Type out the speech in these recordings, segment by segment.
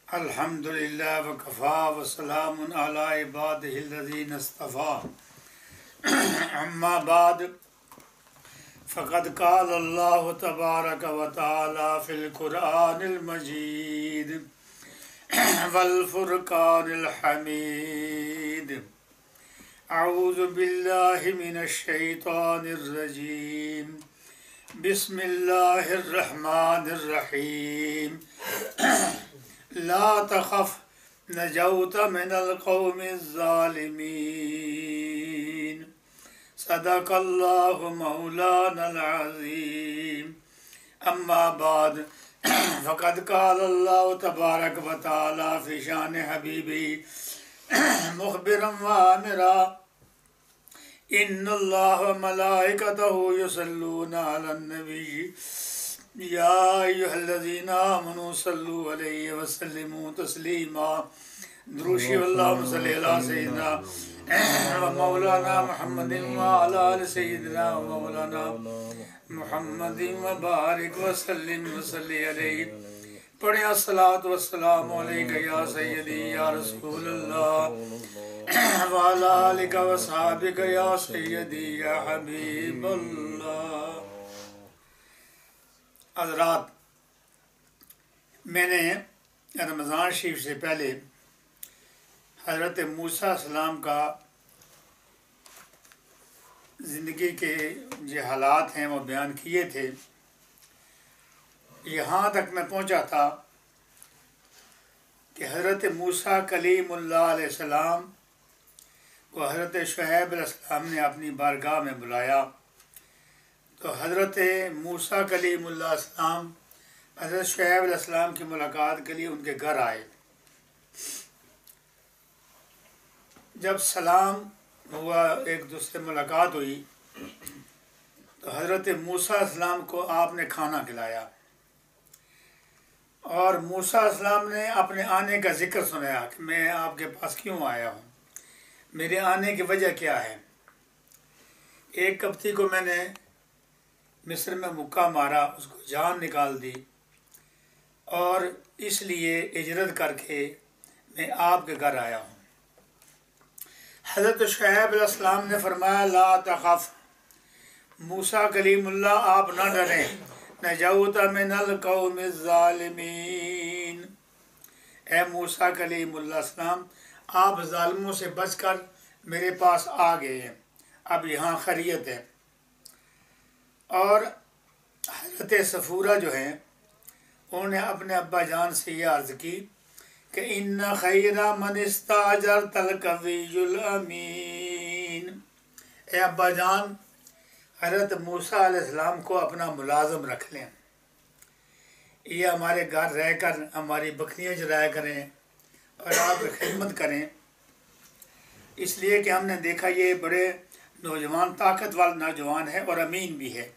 الحمدللہ وکفا وسلام علی عبادہ الذین اصطفیٰ اما بعد فقد قال اللہ تبارک و تعالی فی القرآن المجید والفرقان الحمید اعوذ باللہ من الشیطان الرجیم بسم اللہ الرحمن الرحیم لا تخف نجوت من القوم الظالمین صدق اللہ مولانا العظیم اما بعد فقد قال اللہ تبارک و تعالی فی شان حبیبی مخبرا وآمرا ان اللہ وملائکتہ یصلون علی النبی یا ایہا الذین آمنوا صلوا علیہ وسلموا تسلیما دروشی اللہم صلی اللہ سیدنا و مولانا محمد وعلی آل سیدنا و مولانا محمد وبارک وسلم وصلی علیہ پڑھیں الصلاۃ والسلام علیکہ یا سیدی یا رسول اللہ وعلی آلک وصحابک یا سیدی یا حبیب اللہ۔ حضرات، میں نے رمضان شریف سے پہلے حضرت موسیٰ علیہ السلام کا زندگی کے جو حالات ہیں وہ بیان کیے تھے۔ یہاں تک میں پہنچا تھا کہ حضرت موسیٰ کلیم اللہ علیہ السلام کو حضرت شعیب علیہ السلام نے اپنی بارگاہ میں بلایا، تو حضرت موسیٰ کلیم اللہ علیہ السلام حضرت شعیب علیہ السلام کی ملاقات کے لیے ان کے گھر آئے۔ جب سلام ہوا، ایک دوسرے ملاقات ہوئی، تو حضرت موسیٰ علیہ السلام کو آپ نے کھانا کھلایا، اور موسیٰ علیہ السلام نے اپنے آنے کا ذکر سنایا کہ میں آپ کے پاس کیوں آیا ہوں، میرے آنے کی وجہ کیا ہے۔ ایک کپتی کو میں نے مصر میں مکہ مارا، اس کو جان نکال دی، اور اس لیے ہجرت کر کے میں آپ کے گھر آیا ہوں۔ حضرت شعیب علیہ السلام نے فرمایا لا تخف، موسیٰ کلیم اللہ آپ نہ ڈریں، نجوت من القوم الظالمین، اے موسیٰ کلیم اللہ السلام آپ ظالموں سے بچ کر میرے پاس آ گئے ہیں، اب یہاں خیریت ہے۔ اور حضرت صفورہ جو ہیں انہوں نے اپنے ابا جان سے یہ عرض کی کہ ان خیر من استاجرت القوی الامین، اے ابا جان حضرت موسیٰ علیہ السلام کو اپنا ملازم رکھ لیں، یہ ہمارے گھر رہ کر ہماری بکریاں چرایا کریں اور آپ کی خدمت کریں، اس لیے کہ ہم نے دیکھا یہ بڑے نوجوان طاقت والا نوجوان ہے اور امین بھی ہے۔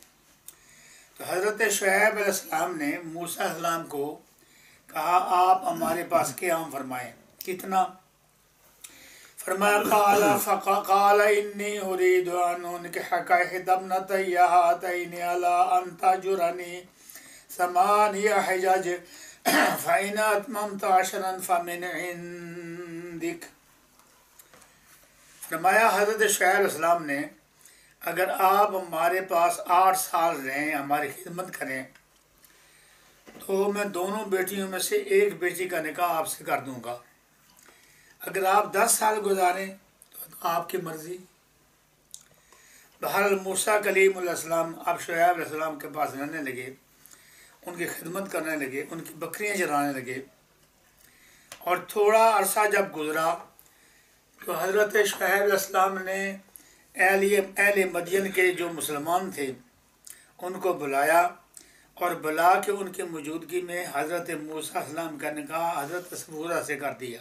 تو حضرت شعیب علیہ السلام نے موسیٰ علیہ السلام کو کہا آپ ہمارے پاس قیام فرمائیں، کتنا؟ فرمایا قال انی اريد ان انکحک احدی ابنتی ہاتین علی ان تأجرنی ثمانیہ حجج فإن اتممت عشرا فمن عندک۔ فرمایا حضرت شعیب علیہ السلام نے اگر آپ ہمارے پاس 8 سال رہیں، ہماری خدمت کریں، تو میں دونوں بیٹیوں میں سے ایک بیٹی کا نکاح آپ سے کر دوں گا، اگر آپ 10 سال گزاریں تو آپ کی مرضی۔ بہرحال موسیٰ کلیم علیہ السلام اب شعیب علیہ السلام کے پاس رہنے لگے، ان کی خدمت کرنے لگے، ان کی بکریاں چرانے لگے، اور تھوڑا عرصہ جب گزرا تو حضرت شعیب علیہ السلام نے اہل مدین کے جو مسلمان تھے ان کو بلایا، اور بلا کے ان کی موجودگی میں حضرت موسیٰ علیہ السلام کا نکاح حضرت صفورہ سے کر دیا،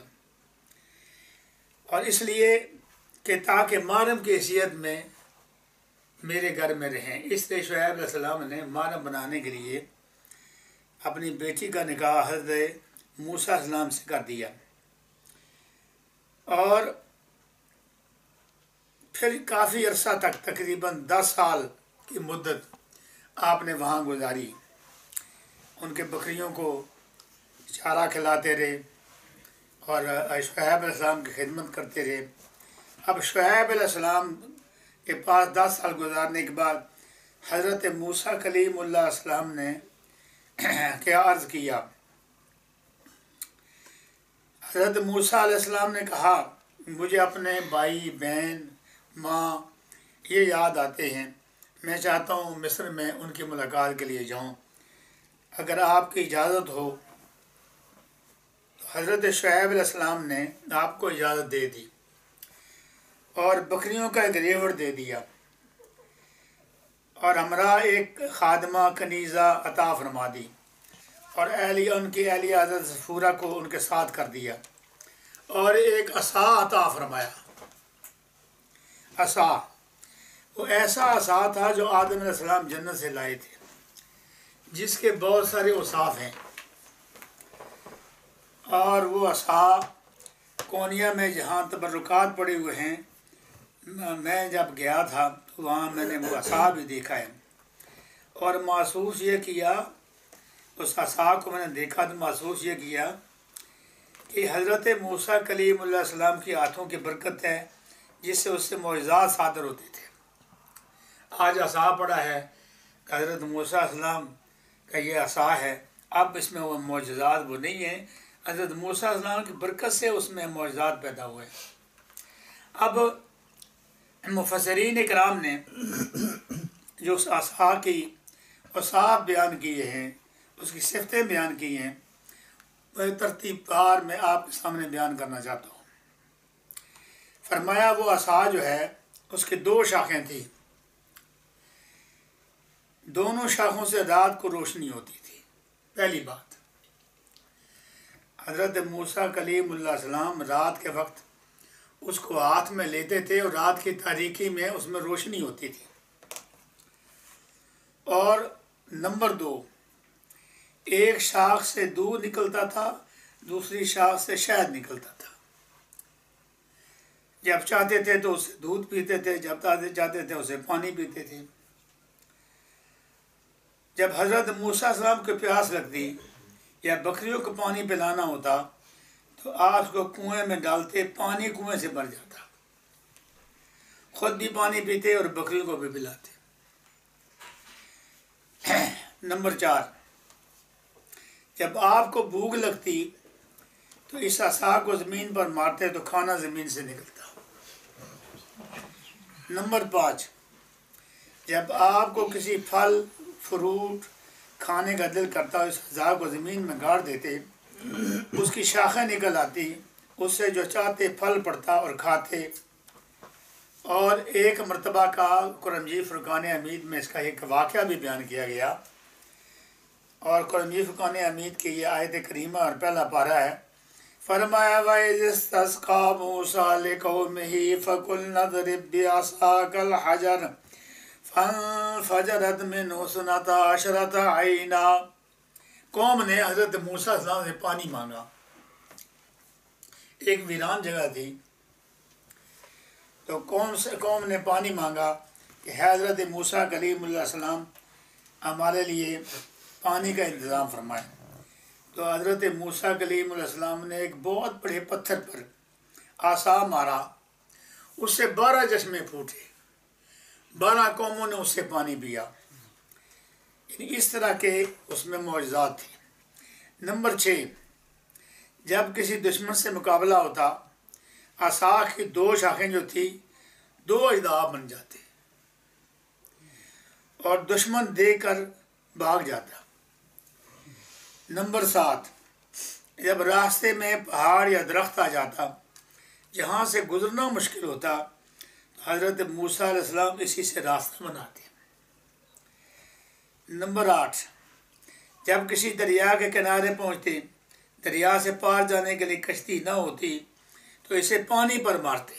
اور اس لیے کہ تاکہ محرم کی حیثیت میں میرے گھر میں رہیں، اس لیے شعیب علیہ السلام نے محرم بنانے کے لیے اپنی بیٹی کا نکاح حضرت موسیٰ علیہ السلام سے کر دیا، اور پھر کافی عرصہ تک تقریباً 10 سال کی مدت آپ نے وہاں گزاری، ان کے بکریوں کو چارہ کھلاتے رہے، اور شعیب علیہ السلام کی خدمت کرتے رہے۔ اب شعیب علیہ السلام کے پاس 10 سال گزارنے کے بعد حضرت موسیٰ کلیم اللہ علیہ السلام نے کیا عرض کیا؟ حضرت موسیٰ علیہ السلام نے کہا مجھے اپنے بھائی بہن ماں یہ یاد آتے ہیں، میں چاہتا ہوں مصر میں ان کی ملاقات کے لیے جاؤں، اگر آپ کی اجازت ہو۔ حضرت شعیب علیہ السلام نے آپ کو اجازت دے دی اور بکریوں کا ایک ریوڑ دے دیا اور ہمراہ ایک خادمہ کنیزہ عطا فرما دی، اور ان کی اہلیہ حضرت صفورہ کو ان کے ساتھ کر دیا، اور ایک عصا عطا فرمایا۔ عصا وہ ایسا عصا تھا جو آدم علیہ السلام جنت سے لائے تھے، جس کے بہت سارے اوصاف ہیں، اور وہ عصا کونیا میں جہاں تبرکات پڑے ہوئے ہیں، میں جب گیا تھا تو وہاں میں نے وہ عصا بھی دیکھا ہے، اور محسوس یہ کیا، اس عصا کو میں نے دیکھا تو محسوس یہ کیا کہ حضرت موسیٰ کلیم اللہ علیہ السلام کی ہاتھوں کی برکت ہے، جس سے اس سے معجزات صادر ہوتے تھے۔ آج عصا پڑا ہے کہ حضرت موسیٰ علیہ السلام کا یہ عصا ہے، اب اس میں وہ معجزات وہ نہیں ہیں، حضرت موسیٰ علیہ السلام کی برکت سے اس میں معجزات پیدا ہوئے۔ اب مفسرین اکرام نے جو اس عصا کی اوصاف بیان کیے ہیں، اس کی صفتیں بیان کی ہیں، وہ ترتیب کار میں آپ کے سامنے بیان کرنا چاہتا ہوں۔ فرمایا وہ عصا جو ہے اس کی 2 شاخیں تھیں، دونوں شاخوں سے رات کو روشنی ہوتی تھی۔ پہلی بات، حضرت موسیٰ کلیم اللہ علیہ السلام رات کے وقت اس کو ہاتھ میں لیتے تھے اور رات کی تاریکی میں اس میں روشنی ہوتی تھی۔ اور نمبر 2، ایک شاخ سے دودھ نکلتا تھا، دوسری شاخ سے شہد نکلتا تھا۔ جب چاہتے تھے تو اس سے دودھ پیتے تھے، جب چاہتے تھے اسے پانی پیتے تھے۔ جب حضرت موسیٰ علیہ السلام کو پیاس لگتی یا بکریوں کو پانی پلانا ہوتا تو آپ اس کو کنویں میں ڈالتے، پانی کنویں سے بھر جاتا، خود بھی پانی پیتے اور بکریوں کو بھی پلاتے۔ نمبر 4، جب آپ کو بھوک لگتی تو اس عصا کو زمین پر مارتے تو کھانا زمین سے نکلتا۔ نمبر 5، جب آپ کو کسی پھل فروٹ کھانے کا دل کرتا اس عصا کو زمین میں گاڑ دیتے، اس کی شاخیں نکل آتی، اس سے جو چاہتے پھل پڑتا اور کھاتے۔ اور ایک مرتبہ کا قرآن مجید فرقان حمید میں اس کا ایک واقعہ بھی بیان کیا گیا، اور قرآن مجید فرقان حمید کی یہ آیت کریمہ اور پہلا پارہ ہے۔ فرمایا وَإِذِ اسْتَسْقَىٰ مُوسَىٰ لِقَوْمِهِ فَقُلْنَا اضْرِب بِّعَصَاكَ الْحَجَرَ فَانفَجَرَتْ مِنْهُ اثْنَتَا عَشْرَةَ عَيْنًا۔ قوم نے حضرت موسیٰ علیہ السلام سے پانی مانگا، ایک ویران جگہ تھی، تو قوم نے پانی مانگا کہ حضرت موسیٰ کلیم اللہ علیہ السلام ہمارے لیے پانی کا انتظام فرمائے۔ تو حضرت موسیٰ کلیم علیہ السلام نے ایک بہت بڑے پتھر پر عصا مارا، اس سے 12 چشمے پھوٹے، 12 قوموں نے اس سے پانی پیا۔ یعنی اس طرح کے اس میں معجزات تھے۔ نمبر 6، جب کسی دشمن سے مقابلہ ہوتا، عصا کی 2 شاخیں جو تھی 2 اجزاء بن جاتے اور دشمن دیکھ کر بھاگ جاتا۔ نمبر 7، جب راستے میں پہاڑ یا درخت آ جاتا جہاں سے گزرنا مشکل ہوتا تو حضرت موسیٰ علیہ السلام اسی سے راستہ بناتے۔ نمبر 8، جب کسی دریا کے کنارے پہنچتے، دریا سے پار جانے کے لیے کشتی نہ ہوتی تو اسے پانی پر مارتے،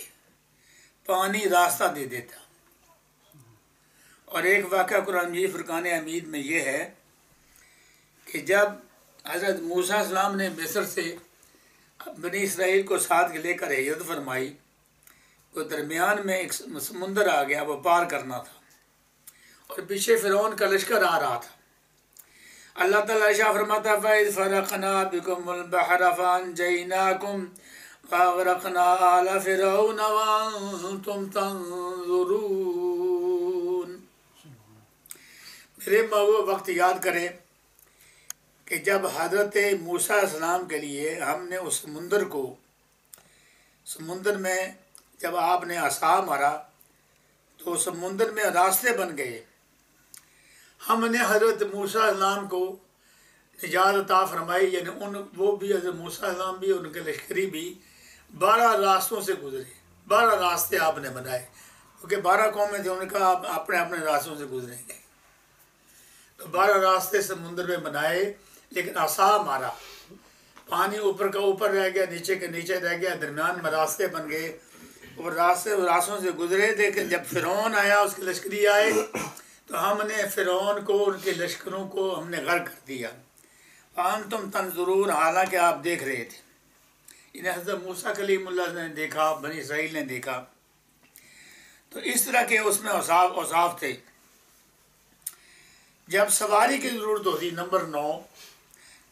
پانی راستہ دے دیتا۔ اور ایک واقعہ قرآن مجید فرقان حمید میں یہ ہے کہ جب حضرت موسیٰ علیہ السلام نے مصر سے بنی اسرائیل کو ساتھ لے کر ہجرت فرمائی، تو درمیان میں ایک سمندر آ گیا، وہ پار کرنا تھا، اور پیچھے فرعون کا لشکر آ رہا تھا۔ اللہ تعالیٰ ارشاد فرماتا ہے فَإِذْ فَرَقْنَا بِكُمُ الْبَحْرَ فَأَنْجَيْنَاكُمْ وَأَغْرَقْنَا آلَ فِرْعَوْنَ وَأَنْتُمْ تَنْظُرُونَ۔ میرے محبوب وقت یاد کرے کہ جب حضرت موسیٰ علیہ السلام کے لیے ہم نے اس سمندر میں جب آپ نے عصا مارا تو سمندر میں راستے بن گئے۔ ہم نے حضرت موسیٰ علیہ السلام کو نجات عطا فرمائی، یعنی وہ بھی حضرت موسیٰ علیہ السلام بھی، ان کے لشکری بھی 12 راستوں سے گزرے۔ 12 راستے آپ نے بنائے، کیونکہ 12 قومیں تھے، انہوں نے کہا آپ اپنے اپنے راستوں سے گزریں گے، تو 12 راستے سمندر میں بنائے، لیکن عصا مارا، پانی اوپر کا اوپر رہ گیا، نیچے کے نیچے رہ گیا، درمیان میں راستے بن گئے اور راستوں سے گزرے۔ لیکن جب فرعون آیا، اس کے لشکری آئے، تو ہم نے فرعون کو، ان کے لشکروں کو ہم نے غرق کر دیا۔ وَأَنْتُمْ تَنْظُرُونَ، حالانکہ آپ دیکھ رہے تھے۔ انہیں حضرت موسیٰ کلیم اللہ نے دیکھا، بنی اسرائیل نے دیکھا۔ تو اس طرح کے اس میں اوصاف تھے۔ جب سواری کی ضرورت ہوتی، نمبر 9،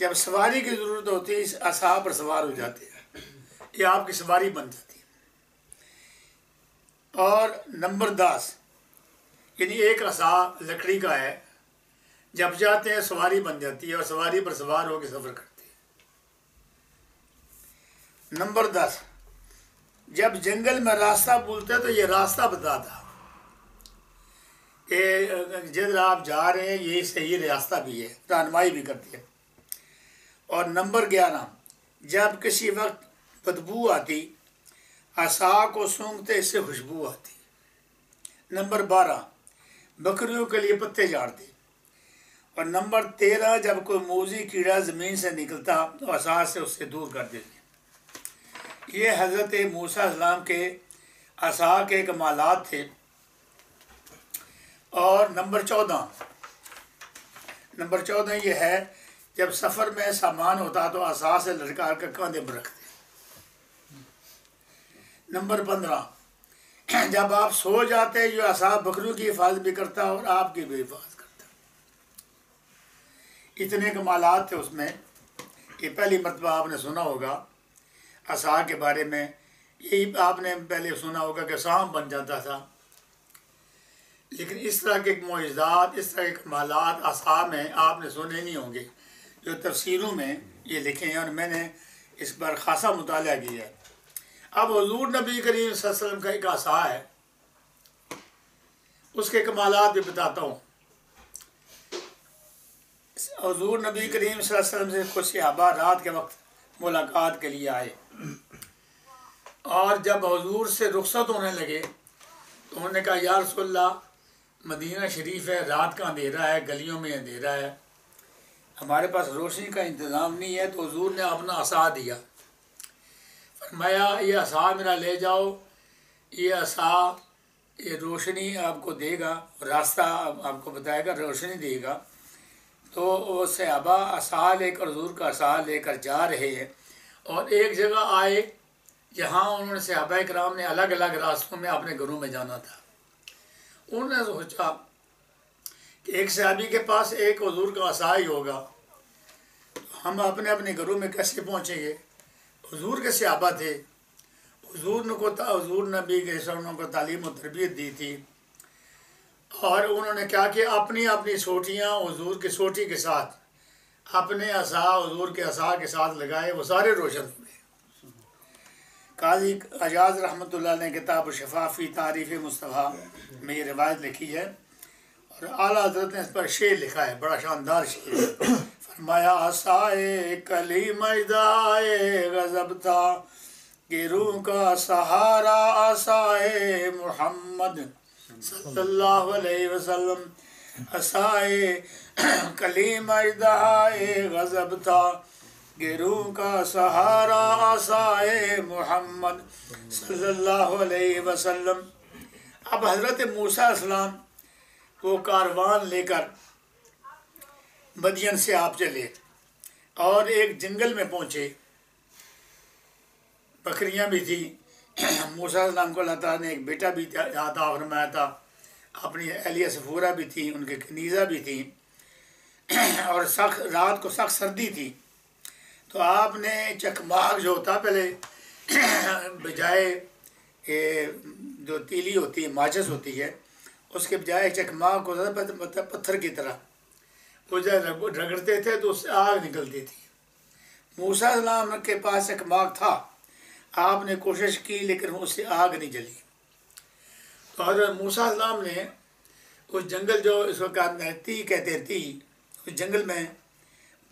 جب سواری کی ضرورت ہوتی اس عصا پر سوار ہو جاتے ہیں، یہ آپ کی سواری بن جاتی ہے۔ اور نمبر 10، یعنی ایک عصا لکڑی کا ہے، جب جاتے ہیں سواری بن جاتی ہے اور سواری پر سوار ہو کے سفر کرتے ہیں۔ نمبر 10، جب جنگل میں راستہ بھولتے تو یہ راستہ بتاتا کہ جدھر آپ جا رہے ہیں یہ صحیح راستہ بھی ہے، رہنمائی بھی کرتی ہے۔ اور نمبر 11، جب کسی وقت بدبو آتی، عصا کو سونگھتے اس سے خوشبو آتی۔ نمبر 12، بکریوں کے لیے پتے جھاڑتے۔ اور نمبر 13، جب کوئی موذی کیڑا زمین سے نکلتا تو عصا سے اس سے دور کر دیتے۔ یہ حضرت موسیٰ علیہ السلام کے عصا کے کمالات تھے۔ اور نمبر 14 یہ ہے، جب سفر میں سامان ہوتا تو عصا سے لٹکا کر کاندھے پر رکھتے۔ نمبر 15، جب آپ سو جاتے یہ عصا بکریوں کی حفاظت بھی کرتا اور آپ کی بھی حفاظت کرتا۔ اتنے کمالات تھے اس میں۔ یہ پہلی مرتبہ آپ نے سنا ہوگا عصا کے بارے میں، یہی آپ نے پہلے سنا ہوگا کہ سانپ بن جاتا تھا، لیکن اس طرح کے معجزات، اس طرح کے کمالات عصا میں آپ نے سنے نہیں ہوں گے، جو تفسیروں میں یہ لکھے ہیں، اور میں نے اس پر خاصا مطالعہ کیا ہے۔ اب حضور نبی کریم صلی اللہ علیہ وسلم کا ایک عصا ہے، اس کے کمالات بھی بتاتا ہوں۔ حضور نبی کریم صلی اللہ علیہ وسلم سے کچھ صحابہ رات کے وقت ملاقات کے لیے آئے، اور جب حضور سے رخصت ہونے لگے تو انہوں نے کہا یا رسول اللہ، مدینہ شریف ہے، رات کا اندھیرا ہے، گلیوں میں اندھیرا ہے، ہمارے پاس روشنی کا انتظام نہیں ہے۔ تو حضور نے اپنا عصا دیا، فرمایا یہ عصا میرا لے جاؤ، یہ عصا یہ روشنی آپ کو دے گا، راستہ آپ کو بتائے گا، روشنی دے گا۔ تو وہ صحابہ عصا لے کر، حضور کا عصا لے کر جا رہے ہیں، اور ایک جگہ آئے جہاں انہوں نے صحابہ کرام نے الگ الگ راستوں میں اپنے گھروں میں جانا تھا۔ انہوں نے سوچا کہ ایک صحابی کے پاس ایک حضور کا عصا ہی ہوگا، ہم اپنے اپنے گھروں میں کیسے پہنچیں گے؟ حضور کے صحابہ تھے، حضور نبی کے سروں کو تعلیم و تربیت دی تھی، اور انہوں نے کیا کہ اپنی اپنی سوٹیاں حضور کی سوٹی کے ساتھ، اپنے عصا حضور کے عصا کے ساتھ لگائے، وہ سارے روشن ہوئے۔ قاضی اعجاز رحمۃ اللہ نے کتاب شفا فی تعریف مصطفیٰ میں یہ روایت لکھی ہے، اور اعلیٰ حضرت نے اس پر شعر لکھا ہے، بڑا شاندار شعر ہے۔ فرمایا عصائے کلمہ دائے غضب تھا، گروہ کا سہارا عصائے محمد صلی اللہ علیہ وسلم، عصائے کلمہ دائے غضب تھا، گروہ کا سہارا عصائے محمد صلی اللہ علیہ وسلم۔ اب حضرت موسیٰ علیہ السلام وہ کاروان لے کر مدین سے آپ چلے اور ایک جنگل میں پہنچے، بکریاں بھی تھیں، موسیٰ علیہ السلام کو اللہ تعالیٰ نے ایک بیٹا بھی عطا فرمایا تھا، اپنی اہلیہ صفورہ بھی تھیں، ان کے کنیزہ بھی تھیں، اور سخت رات کو سخت سردی تھی، تو آپ نے چکماغ جو ہوتا پہلے بجائے جو تیلی ہوتی ہے، ماچس ہوتی ہے، اس کے بجائے چکماغ کو پتھر کی طرح وہ جب رگڑتے تھے تو اس سے آگ نکلتی تھی۔ موسیٰ علیہ السلام کے پاس چکماغ تھا، آپ نے کوشش کی لیکن اس سے آگ نہیں جلی۔ تو حضرت موسیٰ علیہ السلام نے اس جنگل جو اس کو تی کہتے ہیں، تی، اس جنگل میں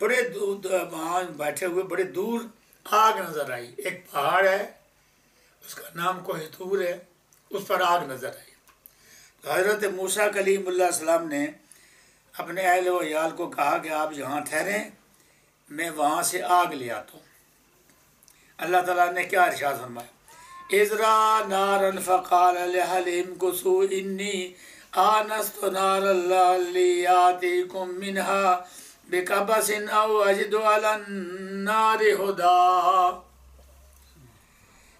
بڑے دور وہاں بیٹھے ہوئے بڑے دور آگ نظر آئی، ایک پہاڑ ہے اس کا نام کوہ طور ہے، اس پر آگ نظر آئی۔ تو حضرت موسیٰ کلیم اللہ علیہ السلام نے اپنے اہل و عیال کو کہا کہ آپ یہاں ٹھہریں، میں وہاں سے آگ لے آتا ہوں۔ اللہ تعالیٰ نے کیا ارشاد فرمایا، اِذْرَا نَارًا فَقَالَ لِأَهْلِهِمْ كُثُوا إِنِّي آنَسْتُ نَارًا لَعَلِّي آتِيكُم مِّنْهَا بِقَبَسٍ أَوْ أَجِدُ عَلَى النَّارِ هُدًى،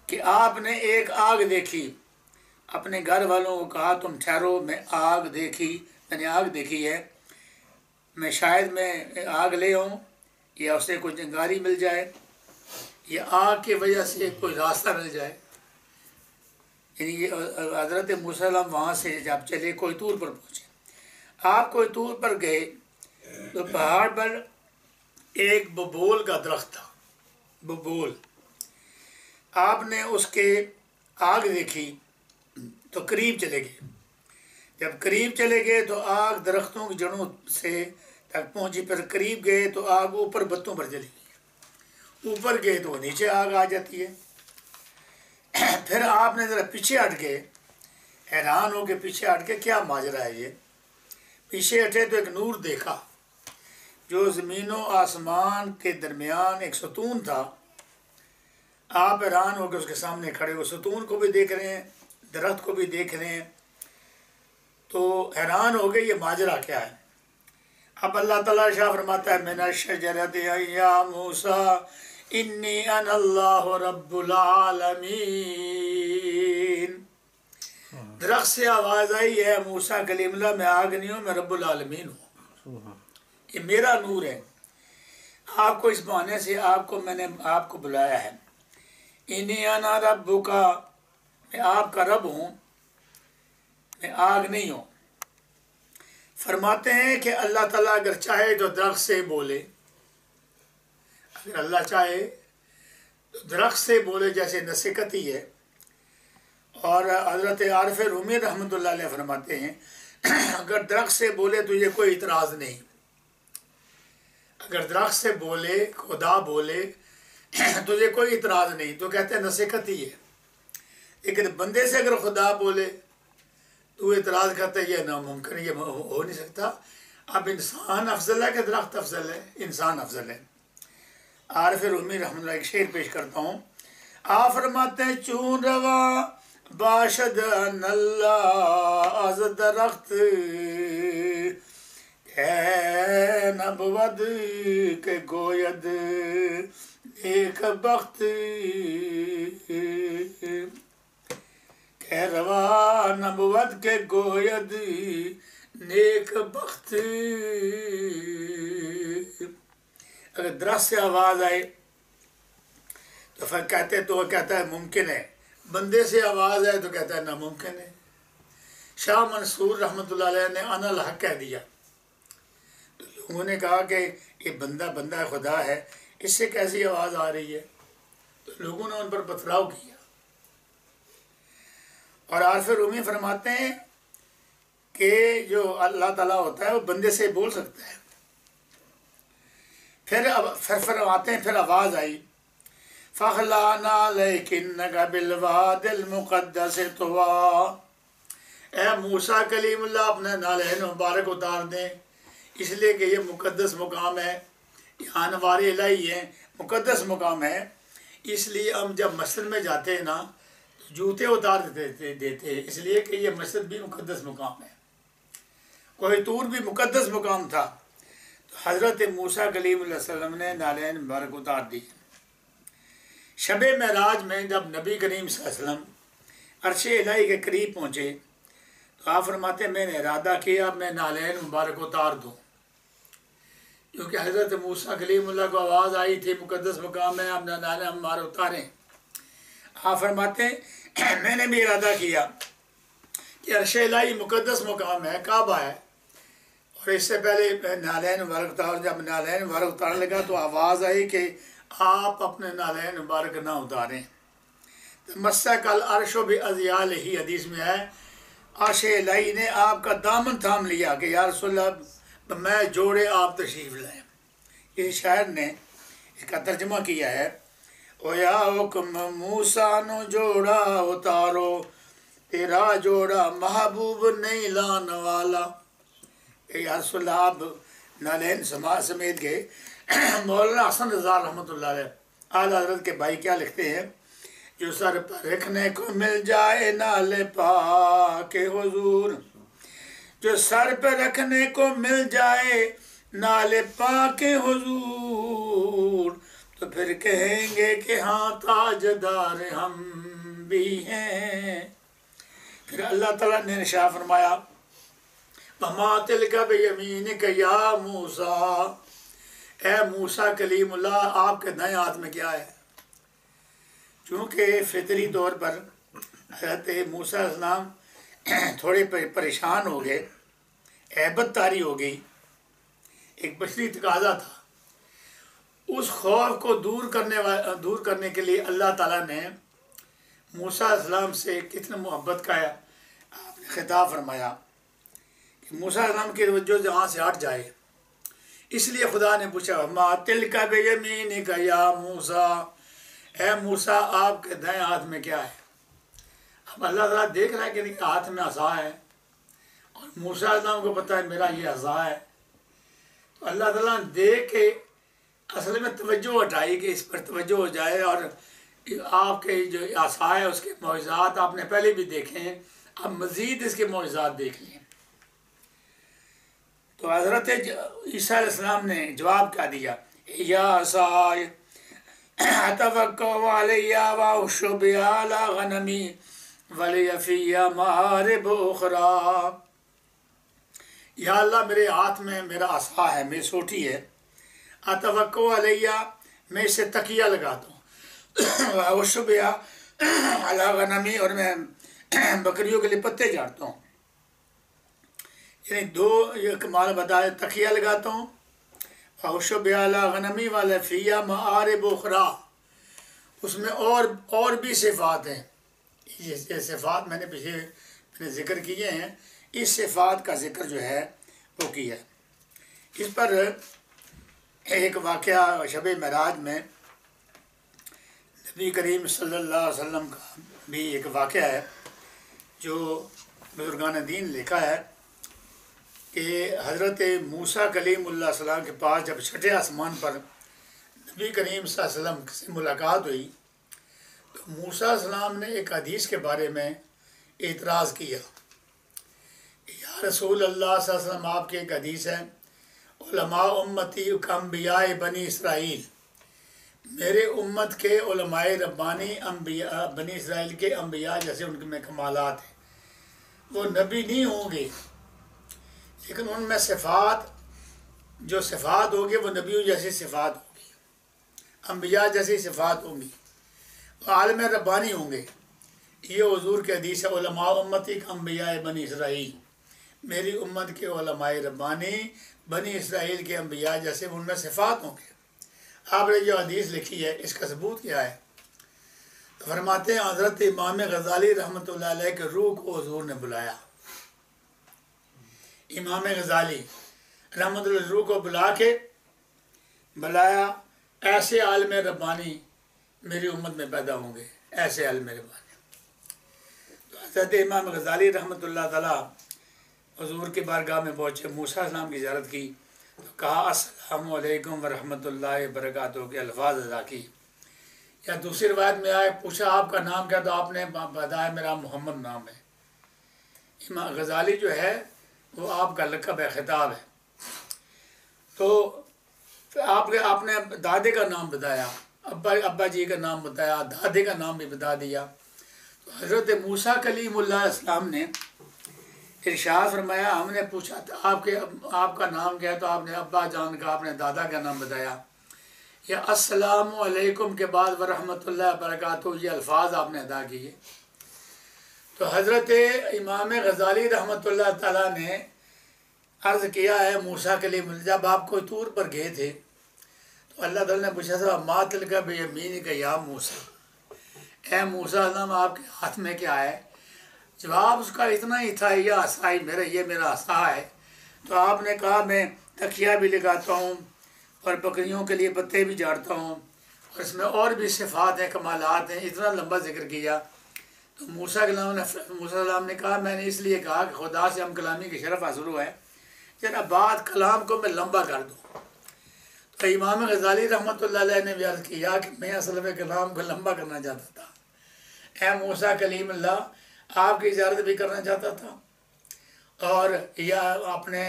کہ آپ نے ایک آگ دیکھی، اپنے گھر والوں کو کہا تم ٹھہرو، میں نے آگ دیکھی ہے، میں شاید میں آگ لے آؤں یا اسے کوئی چنگاری مل جائے یا آگ کی وجہ سے کوئی راستہ مل جائے۔ یعنی یہ حضرت موسیٰ علیہ السلام وہاں سے جب چلے کوہ طور پر پہنچے، آپ کوہ طور پر گئے تو پہاڑ پر ایک ببول کا درخت تھا، ببول، آپ نے اس کے آگ دیکھی تو قریب چلے گئے، جب قریب چلے گئے تو آگ درختوں کی جڑوں سے تک پہنچی، پھر قریب گئے تو آگ اوپر بتوں پر چلی گئی، اوپر گئے تو نیچے آگ آ جاتی ہے۔ پھر آپ نے ذرا پیچھے ہٹ گئے، حیران ہو کے پیچھے ہٹ کے کیا ماجرا ہے یہ، پیچھے ہٹے تو ایک نور دیکھا جو زمین و آسمان کے درمیان ایک ستون تھا۔ آپ حیران ہو کے اس کے سامنے کھڑے ہو، ستون کو بھی دیکھ رہے ہیں، درخت کو بھی دیکھ رہے ہیں، تو حیران ہو گئے یہ ماجرا کیا ہے۔ اب اللہ تعالیٰ شاہ فرماتا ہے من الشجرۃ یا موسیٰ انی انا اللہ رب العالمین، درخت سے آواز آئی ہے موسیٰ کلیم اللہ میں آگ نہیں ہوں، میں رب العالمین ہوں، یہ میرا نور ہے، آپ کو اس بہانے سے میں نے آپ کو بلایا ہے۔ انی انا ربک، میں آپ کا رب ہوں، میں آگ نہیں ہوں۔ فرماتے ہیں کہ اللہ تعالیٰ اگر چاہے تو درخت سے بولے، اگر اللہ چاہے تو درخت سے بولے، جیسے نصیحتی ہے۔ اور حضرت عارف رومی رحمۃ اللہ علیہ فرماتے ہیں اگر درخت سے بولے تو یہ کوئی اعتراض نہیں، اگر درخت سے بولے، خدا بولے تو یہ کوئی اعتراض نہیں، تو کہتے ہیں نصیحتی ہے۔ لیکن بندے سے اگر خدا بولے تو اعتراض کرتا ہے یہ ناممکن، یہ ہو نہیں سکتا۔ اب انسان افضل ہے کہ درخت افضل ہے؟ انسان افضل ہے۔ عارف رومی رحمۃ اللہ ایک شعر پیش کرتا ہوں، آپ فرماتے ہیں چون روا باشد ان اللہ از درخت ہے نبود کے گوید نیک بخت، کہ روا نبود کے گوید نیک بخت۔ اگر درخت سے آواز آئے تو پھر کہتا ہے ممکن ہے، بندے سے آواز آئے تو کہتا ہے ناممکن ہے۔ شاہ منصور رحمۃ اللہ علیہ نے انا الحق کہہ دیا، تو لوگوں نے کہا کہ یہ بندہ خدا ہے، اس سے کیسی آواز آ رہی ہے، تو لوگوں نے ان پر پتھراؤ کیا۔ اور عارف رومی فرماتے ہیں کہ جو اللہ تعالیٰ ہوتا ہے وہ بندے سے بول سکتا ہے۔ پھر فرماتے ہیں پھر آواز آئی فَخْلَعْنَا لَيْكِنَّكَ بِالْوَادِ الْمُقَدَّسِ طُوَىٰ، اے موسیٰ کلیم اللہ اپنے نالین مبارک اتار دیں، اس لیے کہ یہ مقدس مقام ہے، یہاں انوار الہی ہے، مقدس مقام ہے، اس لیے ہم جب مسجد میں جاتے ہیں نا تو جوتے اتار دیتے ہیں، اس لیے کہ یہ مسجد بھی مقدس مقام ہے، کوہ طور بھی مقدس مقام تھا۔ تو حضرت موسیٰ کلیم اللہ علیہ وسلم نے نالین مبارک اتار دی۔ شب معراج میں جب نبی کریم صلی اللہ علیہ وسلم عرش الہی کے قریب پہنچے تو آپ فرماتے ہیں میں نے ارادہ کیا میں نالین مبارک اتار دوں، کیونکہ حضرت موسیٰ کلیم اللہ کو آواز آئی تھی مقدس مقام ہے اپنا نالے ہمارے اتاریں. آپ فرماتے ہیں میں نے بھی ارادہ کیا کہ عرش الہی مقدس مقام ہے، کعبہ ہے، اور اس سے پہلے نالین مبارک اتار. جب نالین مبارک اتارنے لگا تو آواز آئی کہ آپ اپنے نالین مبارک نہ اتاریں. مسک العرش بعضیالہ حدیث میں ہے عرش الہی نے آپ کا دامن تھام لیا کہ یا رسول اللہ میں جوڑے آپ تشریف لائیں. یہ شاعر نے اس کا ترجمہ کیا ہے او یا حکم موسیٰ نو جوڑا اتارو تیرا جوڑا محبوب نہیں لان والا. یا رسول اللہ آپ نالین سمیت گئے. مولانا حسن رضا رحمۃ اللہ علیہ اعلیٰ حضرت کے بھائی کیا لکھتے ہیں، جو سر پر رکھنے کو مل جائے نالے پاک حضور، جو سر پہ رکھنے کو مل جائے نالے پاک حضور، تو پھر کہیں گے کہ ہاں تاجدار ہم بھی ہیں. پھر اللہ تعالیٰ نے ارشاد فرمایا وَمَا تِلْكَ بِيَمِينِكَ یا موسیٰ، اے موسیٰ کلیم اللہ آپ کے دائیں ہاتھ میں کیا ہے. چونکہ فطری طور پر حضرت موسیٰ علیہ السلام تھوڑے پریشان ہو گئے، ہیبت طاری ہو گئی، ایک بشری تقاضا تھا. اس خوف کو دور کرنے کے لیے اللہ تعالیٰ نے موسیٰ علیہ السلام سے کتنا محبت کا ہے آپ نے خطاب فرمایا کہ موسیٰ علیہ السلام کی توجہ جہاں سے ہٹ جائے. اس لیے خدا نے پوچھا ما تلک بیمینک یا موسیٰ، اے موسیٰ آپ کے دائیں ہاتھ میں کیا ہے. اب اللہ تعالیٰ دیکھ رہا ہے کہ ہاتھ میں عصا ہے اور موسیٰ علیہ السلام کو پتہ ہے میرا یہ عصا ہے. تو اللہ تعالیٰ نے دیکھ کے اصل میں توجہ ہٹائی کہ اس پر توجہ ہو جائے، اور آپ کے جو عصا ہے اس کے معجزات آپ نے پہلے بھی دیکھے ہیں، اب مزید اس کے معجزات دیکھ لیں. تو حضرت عیسیٰ علیہ السلام نے جواب کیا دیا یا عصای اتوکل علی واحش بها علی غنمی ولی فی مآرب اخری. یا اللہ میرے ہاتھ میں میرا عصا ہے، میری سوٹی ہے، اتوکل علی میں اسے تکیہ لگاتا ہوں، واحش بها علی غنمی اور میں بکریوں کے لیے پتے جاڑتا ہوں. یعنی دو یہ کمال بتائے، تکیہ لگاتا ہوں واحش بها علی غنمی ولی فی مآرب اخری. اس میں اور بھی صفات ہیں. یہ صفات میں نے پیچھے ذکر کیے ہیں، اس صفات کا ذکر جو ہے وہ کیا ہے. اس پر ایک واقعہ شب معراج میں نبی کریم صلی اللہ علیہ وسلم کا بھی ایک واقعہ ہے جو بزرگان دین لکھا ہے کہ حضرت موسیٰ کلیم اللہ علیہ السلام کے پاس جب چھٹے آسمان پر نبی کریم صلی اللہ علیہ وسلم سے ملاقات ہوئی تو موسیٰ علیہ السلام نے ایک حدیث کے بارے میں اعتراض کیا. یا رسول اللہ صلی اللہ علیہ وسلم آپ کی ایک حدیث ہے علماء امتی کانبیاء بنی اسرائیل، میرے امت کے علماء ربانی انبیاء بنی اسرائیل کے انبیاء جیسے ان میں کمالات ہیں. وہ نبی نہیں ہوں گے لیکن ان میں صفات جو صفات ہوگی وہ نبیوں جیسی صفات ہوگی، انبیاء جیسی صفات ہوں گی، وہ عالم ربانی ہوں گے. یہ حضور کے حدیث ہے علماء امتی کانبیاء بنی اسرائیل، میری امت کے علماء ربانی بنی اسرائیل کے انبیاء جیسے ان میں صفات ہوں گے. آپ نے جو حدیث لکھی ہے اس کا ثبوت کیا ہے؟ تو فرماتے ہیں حضرت امام غزالی رحمۃ اللہ علیہ کے روح کو حضور نے بلایا. امام غزالی رحمۃ اللہ روح کو بلایا ایسے عالم ربانی میری امت میں پیدا ہوں گے، ایسے عالم ربانی. تو حضرت امام غزالی رحمۃ اللہ تعالیٰ حضور کے بارگاہ میں پہنچے، موسیٰ علیہ السلام کی زیارت کی تو کہا السلام علیکم ورحمۃ اللہ وبرکاتہ کے الفاظ ادا کی. یا دوسری روایت میں آئے پوچھا آپ کا نام کیا، تو آپ نے بتایا میرا محمد نام ہے. امام غزالی جو ہے وہ آپ کا لقب ہے، خطاب ہے. تو آپ نے دادے کا نام بتایا، ابا جی کا نام بتایا، دادے کا نام بھی بتا دیا. تو حضرت موسیٰ کلیم اللہ علیہ السلام نے ارشاد فرمایا ہم نے پوچھا تھا آپ کا نام کیا ہے، تو آپ نے ابا جان کا اپنے دادا کا نام بتایا، یا السلام علیکم کے بعد ورحمۃ اللہ وبرکاتہ یہ الفاظ آپ نے ادا کیے۔ تو حضرت امام غزالی رحمۃ اللہ تعالیٰ نے عرض کیا ہے موسیٰ کلیم اللہ، جب آپ کوئی طور پر گئے تھے تو اللہ تعالیٰ نے پوچھا تھا ما تلک بیمینک یا موسیٰ، اے موسیٰ السلام آپ کے ہاتھ میں کیا ہے؟ جواب اس کا اتنا ہی تھا یہ عصا یہ میرا عصا ہے۔ تو آپ نے کہا میں تکیہ بھی لگاتا ہوں اور بکریوں کے لیے پتے بھی جاڑتا ہوں، اور اس میں اور بھی صفات ہیں، کمالات ہیں، اتنا لمبا ذکر کیا۔ تو موسیٰ السلام نے کہا میں نے اس لیے کہا کہ خدا سے ہم کلامی کی شرف حاصل ہوا ہے، ذرا بات کلام کو میں لمبا کر دوں۔ تو امام غزالی رحمۃ اللہ علیہ نے بھی عرض کیا کہ میں اصل میں کلام کو لمبا کرنا چاہتا تھا، اے موسیٰ کلیم اللہ آپ کی اجازت بھی کرنا چاہتا تھا، اور یا اپنے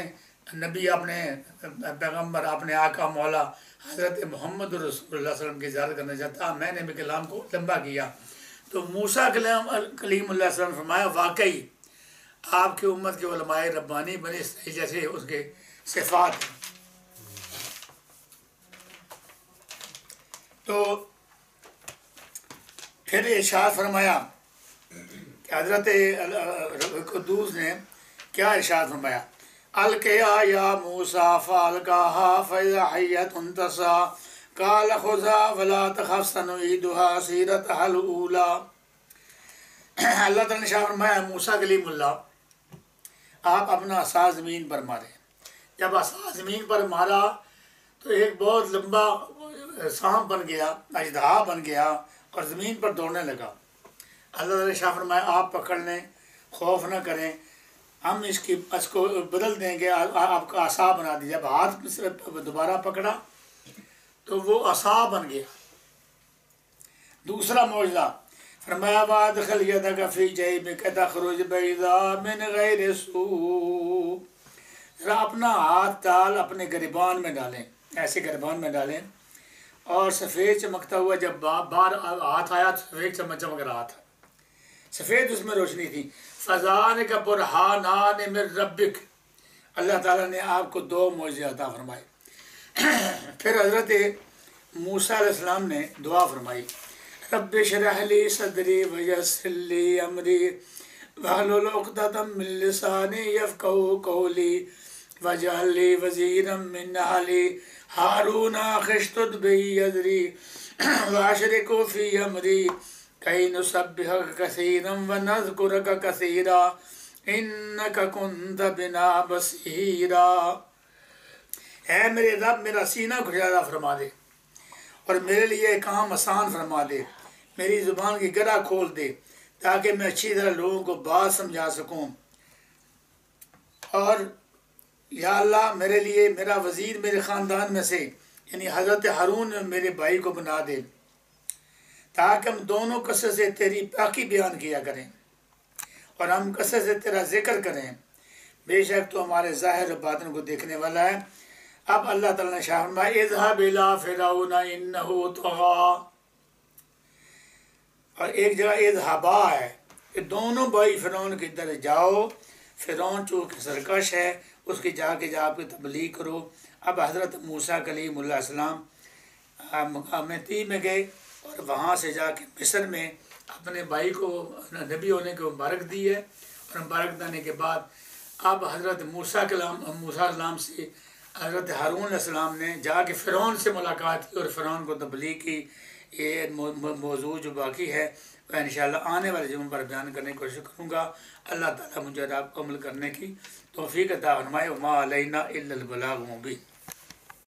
نبی اپنے پیغمبر اپنے آقا مولا حضرت محمد رسول اللہ صلی اللہ علیہ وسلم کی اجازت کرنا چاہتا، میں نے بھی کلام کو لمبا کیا۔ تو موسیٰ کلیم اللہ صلی اللہ علیہ وسلم فرمایا واقعی آپ کی امت کے علماء ربانی بنی اسرائیل جیسے اس کے صفات ہیں۔ تو پھر ارشاد فرمایا کہ حضرت قدوس نے کیا ارشاد فرمایا، القیا یا موسیٰ فالقاہا فاذا حیۃ تسعیٰ قال خذها ولا تخف سنعیدها سیرتها الاولیٰ۔ اللہ تعالیٰ نے فرمایا موسیٰ کلیم اللہ آپ اپنا عصا زمین پر مارے۔ جب عصا زمین پر مارا تو ایک بہت لمبا سانپ بن گیا، اژدہا بن گیا اور زمین پر دوڑنے لگا۔ اللہ تعالیٰ نے فرمایا آپ پکڑ لیں، خوف نہ کریں، ہم اس کو بدل دیں گے، آپ کا عصا بنا دیا۔ جب ہاتھ سے دوبارہ پکڑا تو وہ عصا بن گیا۔ دوسرا معجزہ فرمایا وادخل یدک فی جیبک تخرج بیضاء من غیر سوء، ذرا اپنا ہاتھ ڈال اپنے گریبان میں ڈالیں، ایسے گریبان میں ڈالیں، اور سفید چمکتا ہوا جب باہر ہاتھ آیا تو سفید چمک رہا تھا، سفید اس میں روشنی تھی۔ فذلک برہانان من ربک، اللہ تعالیٰ نے آپ کو دو معجزے عطا فرمائے۔ پھر حضرت موسیٰ علیہ السلام نے دعا فرمائی رب اشرح لی صدری ویسر لی امری واحلل عقدۃ من لسانی یفقہوا قولی واجعل لی وزیرا من اہلی ہارون اخی اشدد بہ اذری واشرکہ فی امری کی نسبحک کثیرا ونذکرک کثیرا انک کنت بنا بصیرا۔ اے میرے رب میرا سینہ کشادہ فرما دے اور میرے لیے کام آسان فرما دے، میری زبان کی گرہ کھول دے تاکہ میں اچھی طرح لوگوں کو بات سمجھا سکوں، اور یا اللہ میرے لیے میرا وزیر میرے خاندان میں سے یعنی حضرت ہارون میرے بھائی کو بنا دے تاکہ ہم دونوں کثرت سے تیری پاکی بیان کیا کریں اور ہم کثرت سے تیرا ذکر کریں، بے شک تو ہمارے ظاہر و باطن کو دیکھنے والا ہے۔ اب اللہ تعالیٰ نے فرمایا اذهب الى فرعون انه طغى، اور ایک جگہ اذهبا ہے کہ دونوں بھائی فرعون کی طرف جاؤ، فرعون چونکہ سرکش ہے اس کی جا کے تبلیغ کرو۔ اب حضرت موسیٰ کلیم اللہ السلام مقام طی میں گئے اور وہاں سے جا کے مصر میں اپنے بھائی کو نبی ہونے کو مبارک دی ہے، اور مبارک دینے کے بعد اب حضرت موسیٰ السلام سے حضرت ہارون علیہ السلام نے جا کے فرعون سے ملاقات کی اور فرعون کو تبلیغ کی۔ یہ موضوع جو باقی ہے وہ انشاءاللہ آنے والے جمعوں پر بیان کرنے کی کوشش کروں گا۔ اللہ تعالیٰ مجھے آپ کو عمل کرنے کی توفیق عطا فرمائے۔ وما علینا الا البلاغ المبین۔